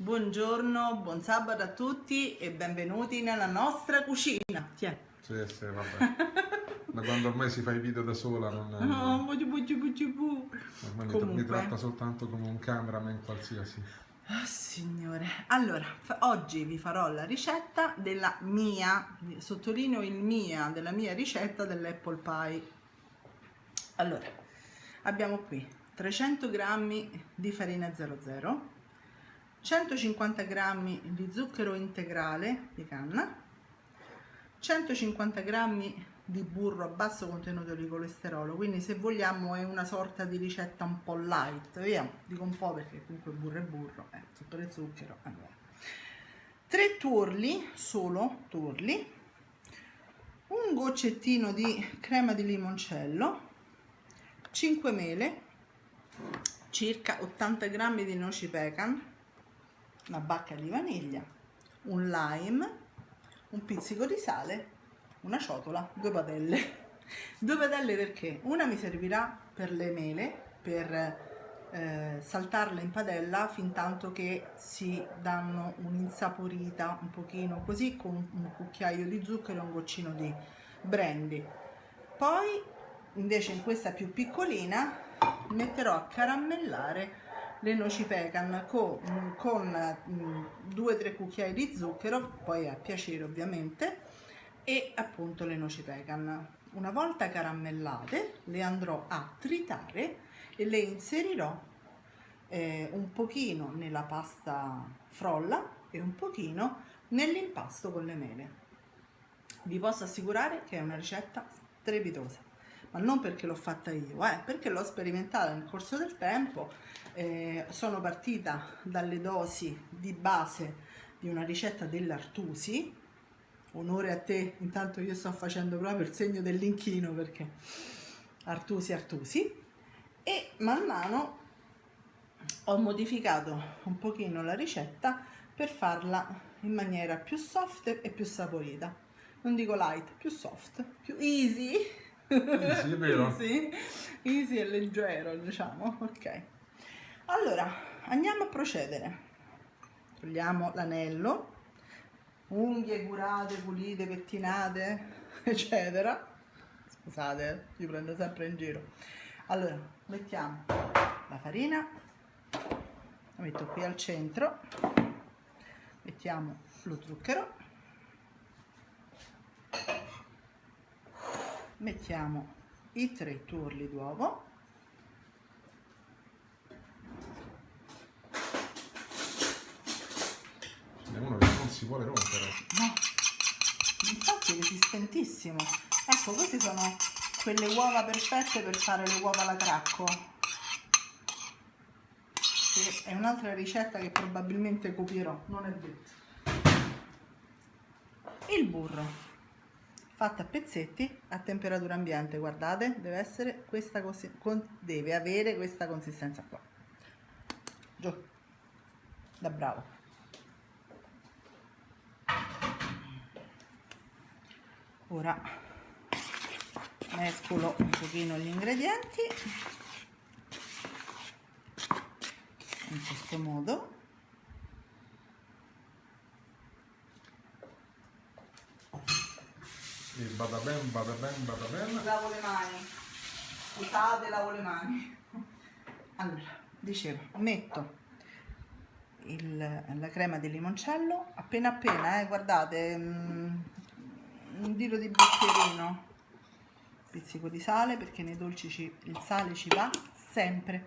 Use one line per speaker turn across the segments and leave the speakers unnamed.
Buongiorno, buon sabato a tutti e benvenuti nella nostra cucina. Tiè.
Sì, vabbè. Da quando ormai si fa i video da sola,
Oh, bugiu bugiu bugiu bu.
ormai mi
Comunque,
tratta soltanto come un cameraman qualsiasi.
oh, signore. Allora, oggi vi farò la ricetta della mia, sottolineo il mia, della mia ricetta dell'apple pie. Allora, abbiamo qui 300 grammi di farina 00, 150 grammi di zucchero integrale di canna, 150 grammi di burro a basso contenuto di colesterolo, quindi se vogliamo è una sorta di ricetta un po' light, vediamo, dico un po' perché comunque burro è burro, zucchero è zucchero. Allora, 3 tuorli, solo tuorli, un goccettino di crema di limoncello, 5 mele, circa 80 grammi di noci pecan, una bacca di vaniglia, un lime, un pizzico di sale, una ciotola, 2 padelle. 2 padelle perché una mi servirà per le mele, per saltarle in padella fin tanto che si danno un'insaporita un pochino così, con un cucchiaio di zucchero e un goccino di brandy. Poi invece in questa più piccolina metterò a caramellare le noci pecan con 2-3 cucchiai di zucchero, poi a piacere ovviamente, e appunto le noci pecan. Una volta caramellate le andrò a tritare e le inserirò un pochino nella pasta frolla e un pochino nell'impasto con le mele. Vi posso assicurare che è una ricetta strepitosa, ma non perché l'ho fatta io, perché l'ho sperimentata nel corso del tempo. Sono partita dalle dosi di base di una ricetta dell'Artusi. Onore a te, intanto io sto facendo proprio il segno dell'inchino perché Artusi, e man mano ho modificato un pochino la ricetta per farla in maniera più soft e più saporita. Non dico light, più soft, più easy.
Sì, è vero.
Easy e leggero, diciamo. Ok. Allora, andiamo a procedere. Togliamo l'anello, unghie curate, pulite, pettinate, eccetera. Scusate, io prendo sempre in giro. Allora, mettiamo la farina, la metto qui al centro, mettiamo lo zucchero, mettiamo i 3 tuorli d'uovo,
Ce n'è uno che non si vuole rompere.
no, infatti è resistentissimo. Ecco, queste sono quelle uova perfette per fare le uova alla cracco, che è un'altra ricetta che probabilmente copierò, non è detto. Il burro fatto a pezzetti a temperatura ambiente, guardate, deve essere questa deve avere questa consistenza qua. Giù, da bravo. Ora mescolo un pochino gli ingredienti in questo modo.
E bada ben, bada ben, bada ben.
Lavo le mani, scusate, lavo le mani. Allora, dicevo, metto la crema di limoncello appena appena, guardate, un dito di bicchierino, pizzico di sale perché nei dolci il sale ci va sempre,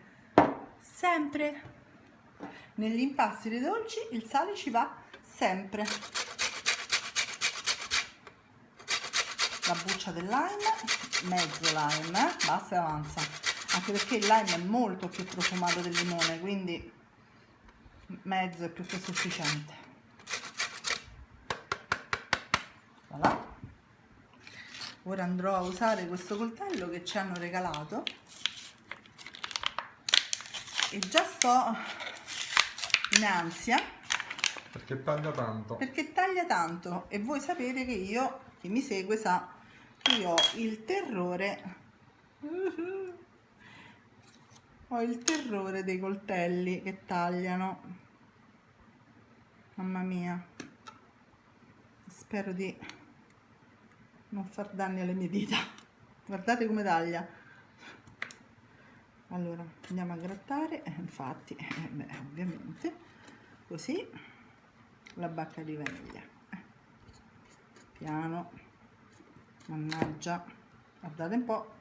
sempre. Negli impasti dei dolci il sale ci va sempre. La buccia del lime, mezzo lime, basta e avanza, anche perché il lime è molto più profumato del limone, quindi mezzo è più che sufficiente. Voilà. Ora andrò a usare questo coltello che ci hanno regalato e già sto in ansia
Perché taglia tanto.
perché taglia tanto, e voi sapete che io, chi mi segue sa che io ho il terrore dei coltelli che tagliano. mamma mia, spero di non far danni alle mie dita. Guardate come taglia. Allora andiamo a grattare, infatti beh, ovviamente così la bacca di vaniglia, piano, mannaggia, guardate un po',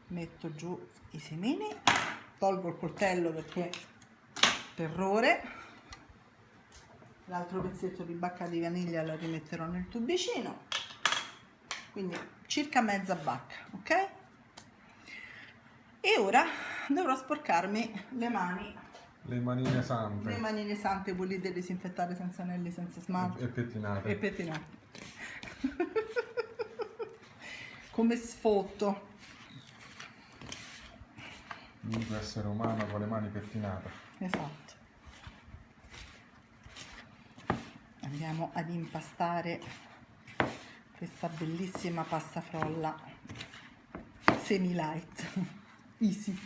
metto giù i semini, tolgo il coltello perché terrore, l'altro pezzetto di bacca di vaniglia lo rimetterò nel tubicino, quindi circa mezza bacca, ok? E ora dovrò sporcarmi le mani,
Le manine sante.
le manine sante, pulite, disinfettate, senza anelli, senza smalto
E pettinate.
e pettinate. Come sfotto.
L'unico essere umano con le mani pettinate.
Esatto. Andiamo ad impastare questa bellissima pasta frolla semi light, easy.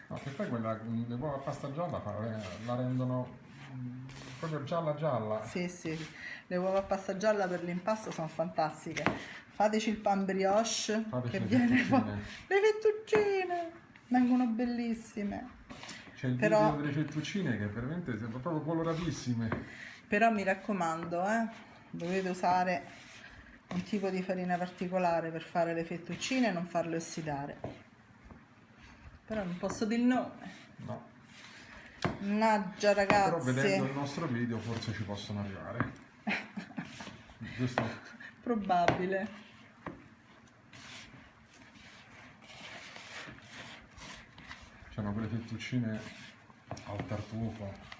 No, che poi le uova a pasta gialla la rendono proprio gialla gialla.
Sì, sì, le uova a pasta gialla per l'impasto sono fantastiche. Fateci il pan brioche,
Fateci
che
le
viene
fettuccine.
le fettuccine vengono bellissime.
C'è il
Però-
video delle fettuccine che veramente sono proprio coloratissime.
Però mi raccomando, dovete usare un tipo di farina particolare per fare le fettuccine e non farle ossidare. Però non posso dire il nome.
No.
Mannaggia
Però vedendo il
ragazze,
nostro video forse ci possono arrivare. Giusto?
probabile.
C'erano quelle fettuccine al tartufo.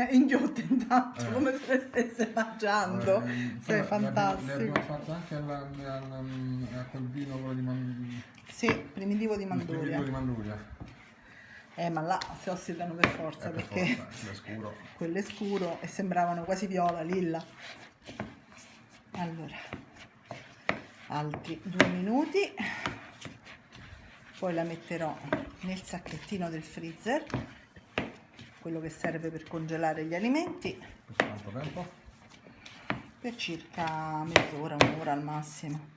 Inghiotte intanto,
Eh.
come se le stesse mangiando. Sei
Le
fantastico.
abbiamo fatte anche a quel vino quello di
Sì, primitivo di
il
Manduria.
primitivo di Manduria.
Ma là si ossidano per forza,
Per
perché
forza, è scuro.
quello è scuro e sembravano quasi viola, lilla. Allora, altri 2 minuti, poi la metterò nel sacchettino del freezer, quello che serve per congelare gli alimenti,
Per quanto tempo?
per circa mezz'ora, un'ora al massimo,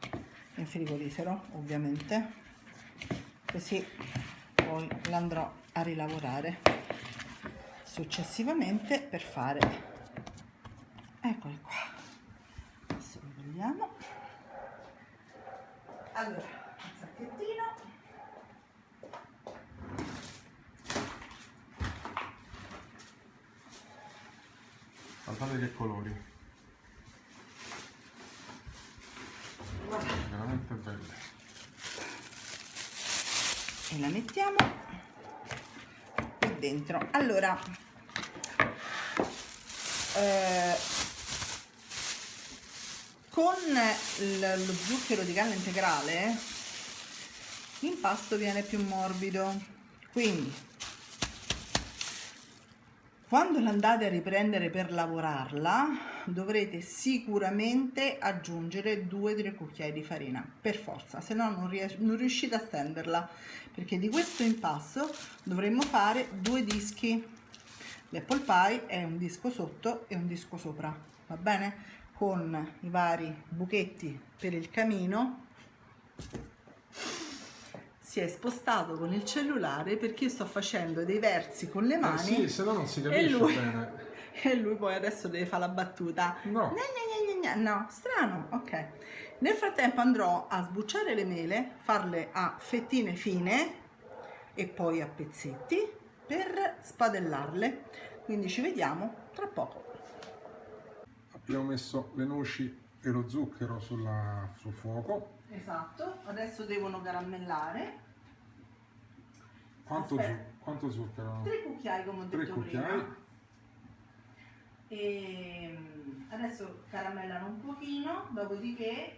in frigorifero ovviamente, così poi l'andrò a rilavorare successivamente per fare, eccoli qua, adesso lo togliamo. Allora, il sacchettino,
Guardate che colori.
guarda,
Veramente belle.
e la mettiamo qui dentro. Allora, con lo zucchero di canna integrale l'impasto viene più morbido, quindi quando l'andate a riprendere per lavorarla dovrete sicuramente aggiungere 2-3 cucchiai di farina, per forza, se no non riuscite a stenderla, perché di questo impasto dovremmo fare 2 dischi. L'apple pie è un disco sotto e un disco sopra, va bene? Con i vari buchetti per il camino. Si è spostato con il cellulare perché io sto facendo dei versi con le mani.
Sì, se no non si
e
capisce
lui,
bene.
e lui poi adesso deve fare la battuta.
No.
No, strano, ok. Nel frattempo andrò a sbucciare le mele, farle a fettine fine e poi a pezzetti per spadellarle. Quindi ci vediamo tra poco.
Abbiamo messo le noci e lo zucchero sul fuoco.
Esatto, adesso devono caramellare.
Quanto,
Aspetta.
quanto zucchero?
3 cucchiai come ho
3
detto
cucchiai.
prima. E adesso caramellano un pochino, dopodiché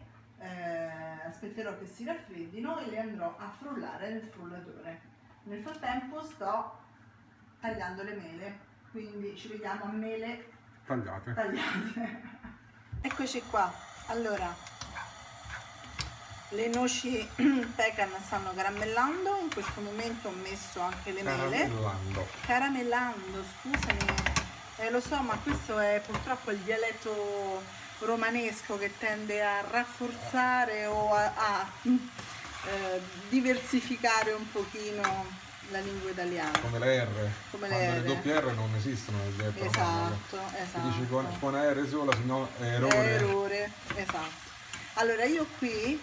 aspetterò che si raffreddino e le andrò a frullare nel frullatore. Nel frattempo sto tagliando le mele, quindi ci vediamo a mele
Tagliate.
tagliate. Eccoci qua. Allora, le noci pecan stanno caramellando, in questo momento ho messo anche le mele.
Caramellando.
Caramellando, scusami, Lo so, ma questo è purtroppo il dialetto romanesco che tende a rafforzare o diversificare un pochino la lingua italiana.
Come le R.
Come
Quando
le
le doppie R non esistono nel dialetto romano.
Esatto,
Si dice con
esatto.
R sola, se no è errore.
Errore, esatto. Allora io qui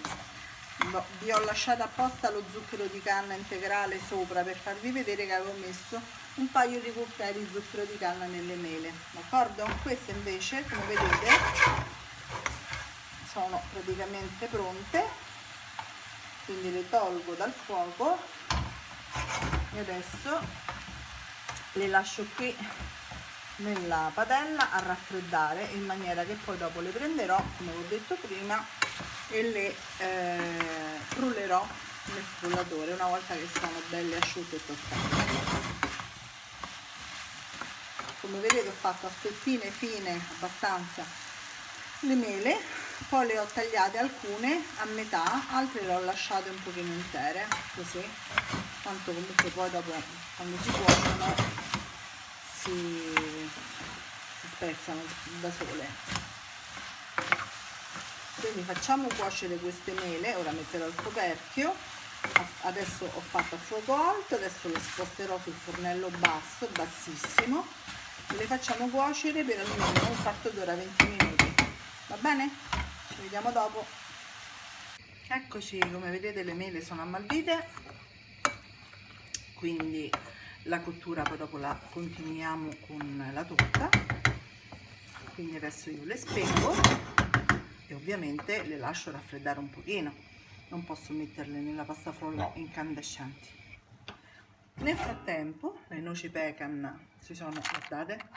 vi ho lasciato apposta lo zucchero di canna integrale sopra per farvi vedere che avevo messo un paio di cucchiai di zucchero di canna nelle mele, d'accordo? Queste invece, come vedete, sono praticamente pronte, quindi le tolgo dal fuoco e adesso le lascio qui nella padella a raffreddare, in maniera che poi dopo le prenderò, come ho detto prima, e le frullerò nel frullatore una volta che sono belle asciutte e tostate. Come vedete ho fatto a fettine fine abbastanza le mele, poi le ho tagliate alcune a metà, altre le ho lasciate un pochino intere, così, tanto comunque poi dopo quando si cuociono si spezzano da sole. Quindi facciamo cuocere queste mele, ora metterò il coperchio, adesso ho fatto a fuoco alto, adesso le sposterò sul fornello basso, bassissimo, e le facciamo cuocere per almeno un quarto d'ora, 20 minuti, va bene? Ci vediamo dopo. Eccoci, come vedete le mele sono ammaldite, quindi la cottura poi dopo la continuiamo con la torta, quindi adesso io le spengo e ovviamente le lascio raffreddare un pochino, non posso metterle nella pasta frolla incandescenti. Nel frattempo le noci pecan si sono, guardate,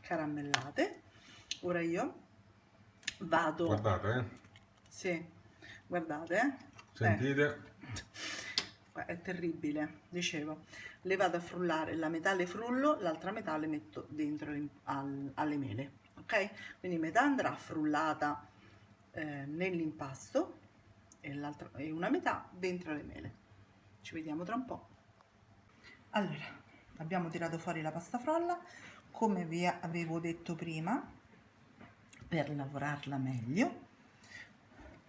caramellate. Ora io vado,
Guardate,
sì, guardate,
sentite,
è terribile, dicevo, le vado a frullare, la metà le frullo, l'altra metà le metto dentro alle mele, ok? Quindi metà andrà frullata nell'impasto e una metà dentro le mele. Ci vediamo tra un po'. Allora, abbiamo tirato fuori la pasta frolla, come vi avevo detto prima, per lavorarla meglio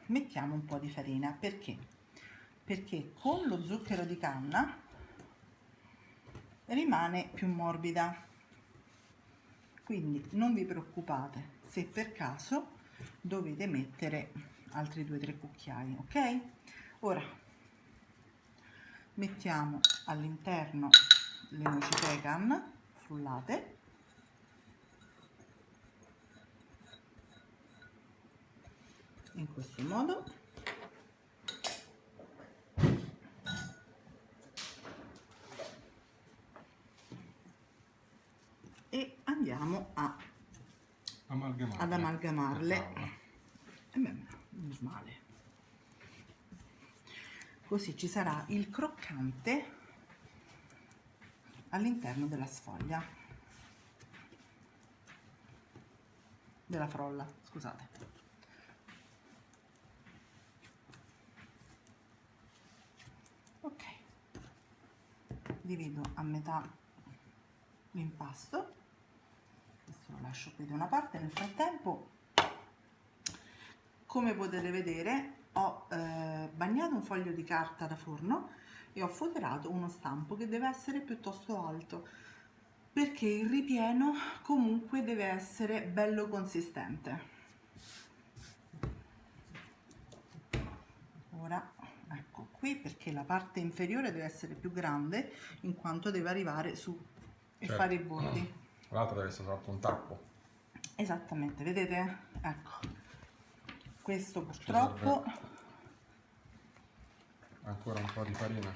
mettiamo un po' di farina. Perché con lo zucchero di canna rimane più morbida, quindi non vi preoccupate se per caso dovete mettere altri 2-3 cucchiai, ok? Ora mettiamo all'interno le noci pecan frullate, in questo modo, e andiamo ad amalgamarle. Normale. Così ci sarà il croccante all'interno della sfoglia, della frolla, scusate. Ok, divido a metà l'impasto, questo lo lascio qui da una parte. Nel frattempo, come potete vedere, ho bagnato un foglio di carta da forno e ho foderato uno stampo che deve essere piuttosto alto, perché il ripieno comunque deve essere bello consistente. Ora ecco qui, perché la parte inferiore deve essere più grande in quanto deve arrivare su e fare i bordi.
L'altro deve essere fatto un tappo.
Esattamente, vedete? Ecco, questo purtroppo
ancora un po' di farina.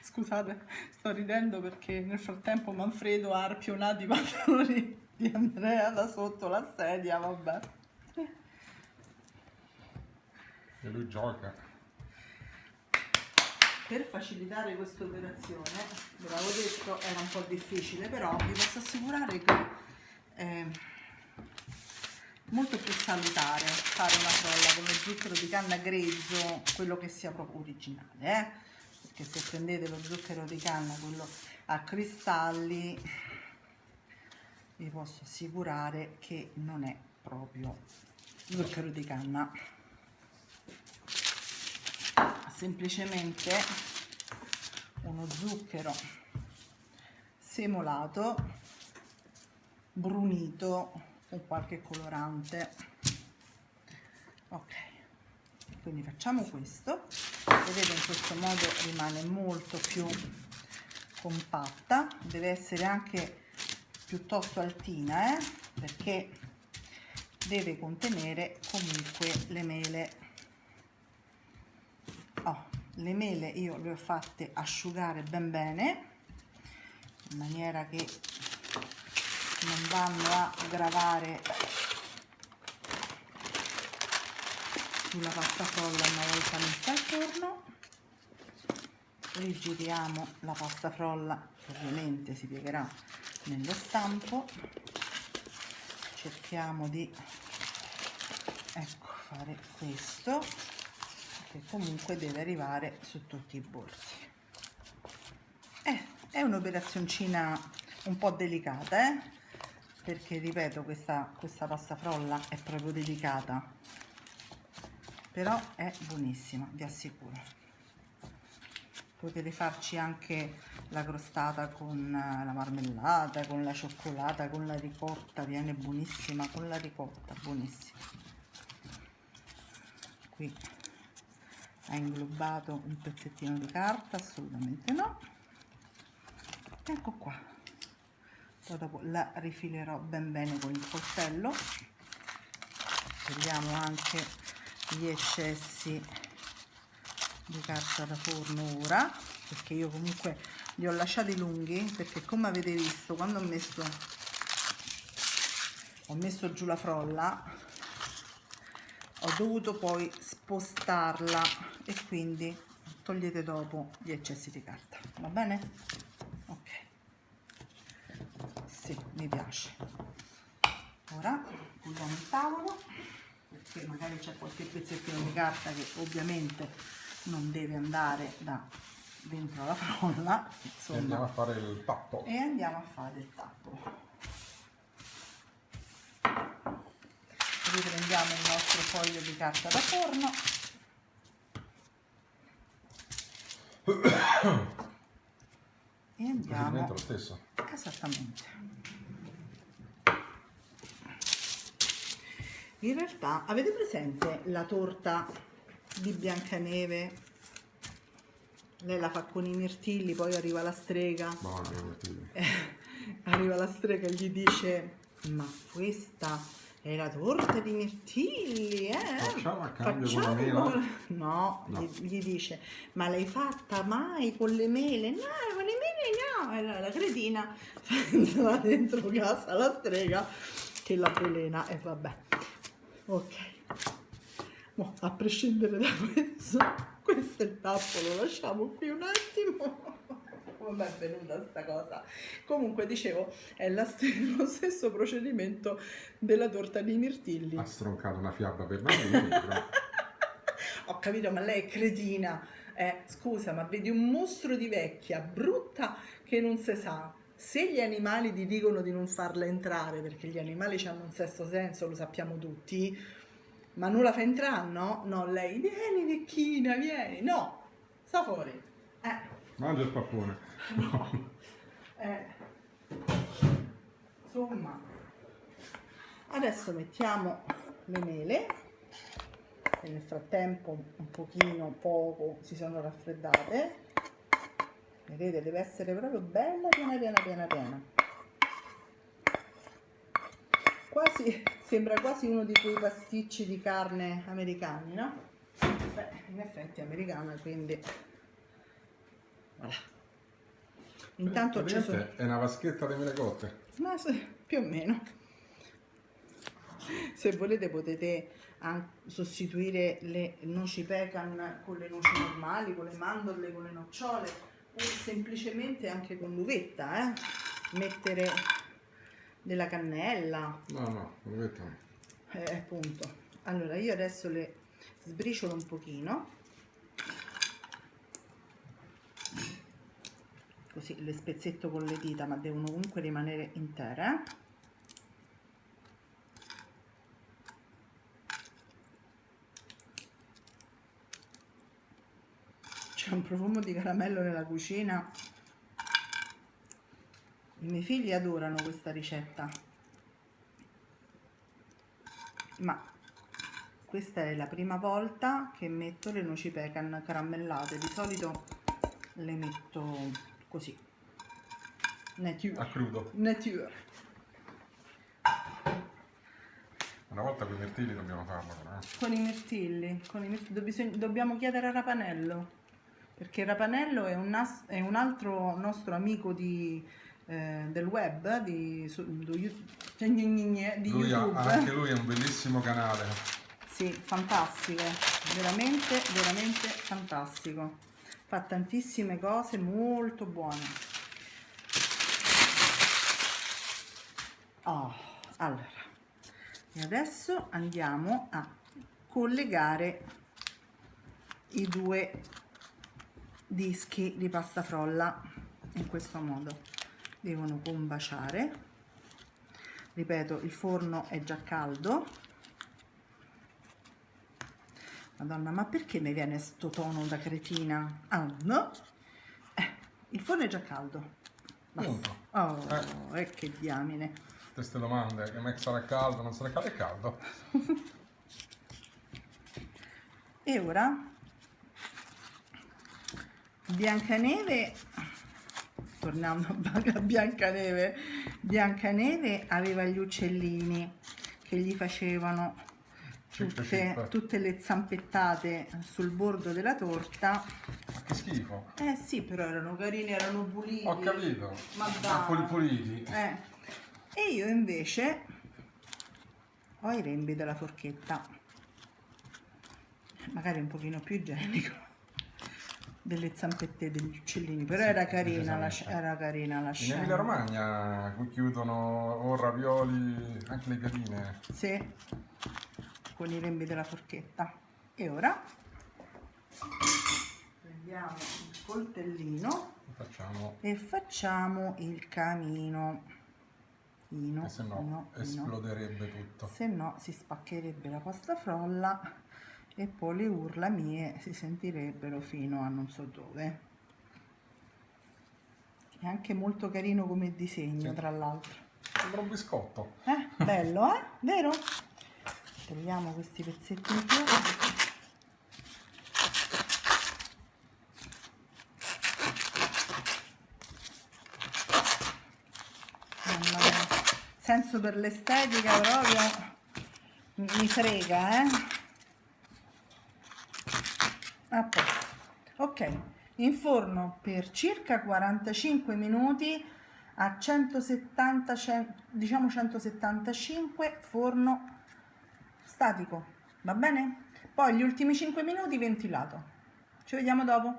Scusate, sto ridendo perché nel frattempo Manfredo ha arpionato i pantaloni di Andrea da sotto la sedia, vabbè.
E lui gioca.
Per facilitare questa operazione, ve l'avevo detto, era un po' difficile, però vi posso assicurare che è molto più salutare fare una frolla con lo zucchero di canna grezzo, quello che sia proprio originale, perché se prendete lo zucchero di canna, quello a cristalli, vi posso assicurare che non è proprio zucchero di canna, semplicemente uno zucchero semolato, brunito con qualche colorante. Ok, quindi facciamo questo, vedete, in questo modo rimane molto più compatta, deve essere anche piuttosto altina, perché deve contenere comunque le mele. Le mele io le ho fatte asciugare ben bene, in maniera che non vanno a gravare sulla pasta frolla una volta messa al forno. Rigiriamo la pasta frolla, che ovviamente si piegherà nello stampo. Cerchiamo di fare questo, che comunque deve arrivare su tutti i bordi. È un'operazioncina un po' delicata, perché ripeto, questa pasta frolla è proprio delicata, però è buonissima, vi assicuro. Potete farci anche la crostata con la marmellata, con la cioccolata, con la ricotta, viene buonissima con la ricotta, buonissima. Qui ha inglobato un pezzettino di carta, assolutamente no. Ecco qua, poi dopo la rifilerò ben bene con il coltello. Togliamo anche gli eccessi di carta da forno ora, perché io comunque li ho lasciati lunghi, perché come avete visto quando ho messo giù la frolla ho dovuto poi spostarla, e quindi togliete dopo gli eccessi di carta, va bene? Ok, sì, mi piace. Ora puliamo il tavolo, perché magari c'è qualche pezzettino di carta che ovviamente non deve andare da dentro la frolla, insomma.
E andiamo a fare il tappo.
E andiamo a fare il tappo. Riprendiamo il nostro foglio di carta da forno. E andiamo.
Lo stesso.
Esattamente. In realtà, avete presente la torta di Biancaneve? Lei la fa con i mirtilli, poi arriva la strega.
Buona, mirtilli.
Arriva la strega e gli dice: ma questa è la torta di mirtilli,
Facciamo a cambio con la mela?
No,
No.
gli dice: ma l'hai fatta mai con le mele? No, con le mele no. E la cretina va dentro casa la strega che la velena, e vabbè. Ok, a prescindere da questo è il tappo, lo lasciamo qui un attimo. Come è venuta sta cosa? Comunque dicevo, è lo stesso procedimento della torta di mirtilli.
Ha stroncato una fiaba per bambini, però.
Ho capito, ma lei è cretina. Scusa, ma vedi un mostro di vecchia, brutta, che non si sa. Se gli animali ti dicono di non farla entrare, perché gli animali hanno un sesto senso, lo sappiamo tutti, ma non la fa entrare, no? No, lei, vieni vecchina, vieni. No, sta fuori.
Mangia il pappone.
Insomma, adesso mettiamo le mele, e nel frattempo poco si sono raffreddate. Vedete, deve essere proprio bella, piena. Quasi, sembra quasi uno di quei pasticci di carne americani, no? Beh, in effetti è americana, quindi voilà. Intanto ci sono...
È una vaschetta di mele cotte.
Ma più o meno. Se volete potete sostituire le noci pecan con le noci normali, con le mandorle, con le nocciole, o semplicemente anche con l'uvetta, mettere della cannella.
No, l'uvetta no.
Appunto. Allora io adesso le sbriciolo un pochino, così le spezzetto con le dita, ma devono comunque rimanere intere. C'è un profumo di caramello nella cucina. I miei figli adorano questa ricetta, ma questa è la prima volta che metto le noci pecan caramellate. Di solito le metto così,
A crudo.
nature.
Una volta con i mirtilli dobbiamo farlo, però.
Con i mirtilli, dobbiamo chiedere a Rapanello, perché Rapanello è un altro nostro amico del web, di YouTube.
Anche lui è un bellissimo canale.
Sì, fantastico, veramente, veramente fantastico. Fa tantissime cose molto buone. Allora, e adesso andiamo a collegare i due dischi di pasta frolla in questo modo. Devono combaciare. Ripeto, il forno è già caldo. Madonna, ma perché mi viene sto tono da cretina? Ah, no? Il forno è già caldo.
Punto.
Che diamine.
Queste domande, che sarà caldo, non sarà caldo, è caldo.
E ora Biancaneve, tornando a Biancaneve, Biancaneve aveva gli uccellini che gli facevano tutte le zampettate sul bordo della torta.
Ma che schifo.
Sì, però erano carini, erano puliti.
Ho capito.
Ma
Ma puliti.
E io invece ho i rembi della forchetta, magari un pochino più igienico delle zampette degli uccellini, però
Sì,
era carina la
In
scena.
Emilia Romagna chiudono o ravioli, anche le gatine.
Sì, con i rembi della forchetta. E ora prendiamo il coltellino e facciamo il camino.
Che se no esploderebbe tutto.
Se no si spaccherebbe la pasta frolla e poi le urla mie si sentirebbero fino a non so dove. È anche molto carino come disegno,
Sì.
tra l'altro.
Sembra un biscotto.
Bello, vero? Togliamo questi pezzetti in più. Senso per l'estetica proprio mi frega, a posto. Ok, in forno per circa 45 minuti a 170, diciamo 175, forno statico, va bene? Poi gli ultimi 5 minuti ventilato. Ci vediamo dopo.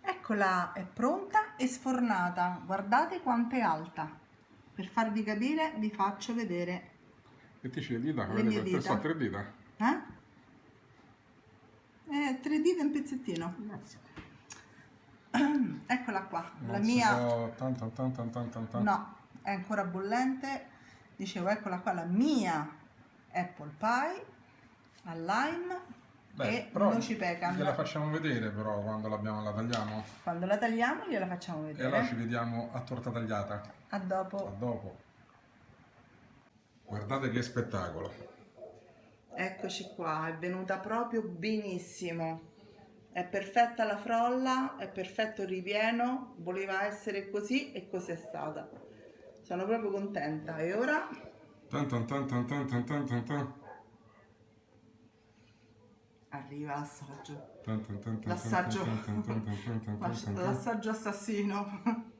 Eccola, è pronta e sfornata. Guardate quanto è alta. Per farvi capire vi faccio vedere
Che dici le dita?
le mie dita.
So, 3 dita.
3 dita e un pezzettino.
Mazza.
Eccola qua,
Non
la
si
mia...
so,
No, è ancora bollente. Dicevo, eccola qua la mia apple pie al lime e noci pecan.
Gliela facciamo vedere però quando la tagliamo.
Quando la tagliamo gliela facciamo vedere.
E allora ci vediamo a torta tagliata.
A dopo.
A dopo. Guardate che spettacolo.
Eccoci qua, è venuta proprio benissimo. È perfetta la frolla, è perfetto il ripieno, voleva essere così e così è stata. Sono proprio contenta. E ora? Arriva l'assaggio. L'assaggio assassino.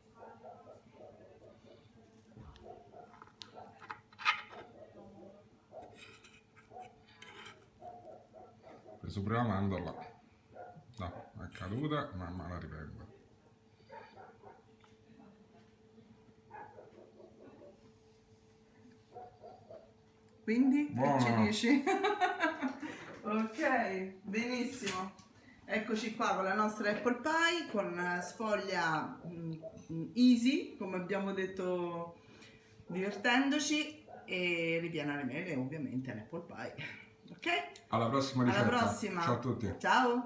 Preso prima la mandorla. No, è caduta, ma la riprendo.
Quindi,
buono.
che ci dici? Ok, benissimo. Eccoci qua con la nostra apple pie con sfoglia easy, come abbiamo detto, divertendoci, e ripiena le mele ovviamente l'apple pie. Ok?
Alla prossima
Alla
ricetta.
prossima.
Ciao a tutti.
Ciao.